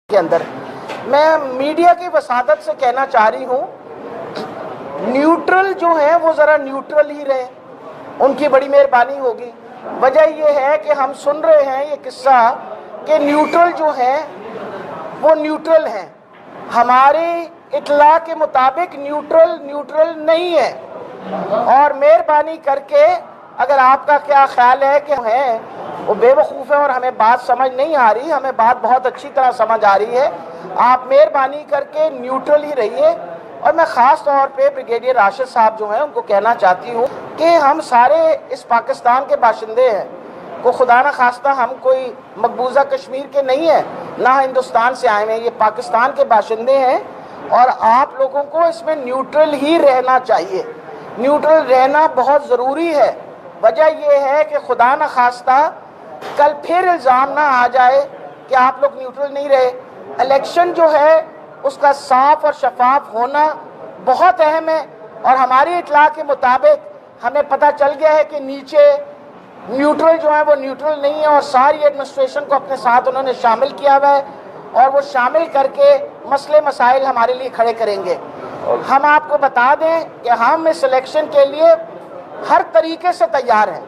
کے اندر میں میڈیا کی وسادت سے کہنا چاہ رہی ہوں، نیوٹرل جو ہیں وہ ذرا نیوٹرل ہی رہے، ان کی بڑی مہربانی ہوگی۔ وجہ یہ ہے کہ ہم سن رہے ہیں یہ قصہ کہ نیوٹرل جو ہیں وہ نیوٹرل ہیں، ہماری اطلاع کے مطابق نیوٹرل نہیں ہے، اور مہربانی کر کے اگر آپ کا کیا خیال ہے کہ ہیں وہ بے وقوف ہیں اور ہمیں بات سمجھ نہیں آ رہی، ہمیں بات بہت اچھی طرح سمجھ آ رہی ہے، آپ مہربانی کر کے نیوٹرل ہی رہیے۔ اور میں خاص طور پہ بریگیڈیئر راشد صاحب جو ہیں ان کو کہنا چاہتی ہوں کہ ہم سارے اس پاکستان کے باشندے ہیں، کو خدا نہ خواستہ ہم کوئی مقبوضہ کشمیر کے نہیں ہیں، نہ ہندوستان سے آئے ہیں، یہ پاکستان کے باشندے ہیں، اور آپ لوگوں کو اس میں نیوٹرل ہی رہنا چاہیے، نیوٹرل رہنا بہت ضروری ہے۔ وجہ یہ ہے کہ خدا نہ خواستہ کل پھر الزام نہ آ جائے کہ آپ لوگ نیوٹرل نہیں رہے۔ الیکشن جو ہے اس کا صاف اور شفاف ہونا بہت اہم ہے، اور ہماری اطلاع کے مطابق ہمیں پتہ چل گیا ہے کہ نیچے نیوٹرل جو ہیں وہ نیوٹرل نہیں ہے، اور ساری ایڈمنسٹریشن کو اپنے ساتھ انہوں نے شامل کیا ہوا ہے، اور وہ شامل کر کے مسئلے مسائل ہمارے لیے کھڑے کریں گے۔ ہم آپ کو بتا دیں کہ ہم اس الیکشن کے لیے ہر طریقے سے تیار ہیں۔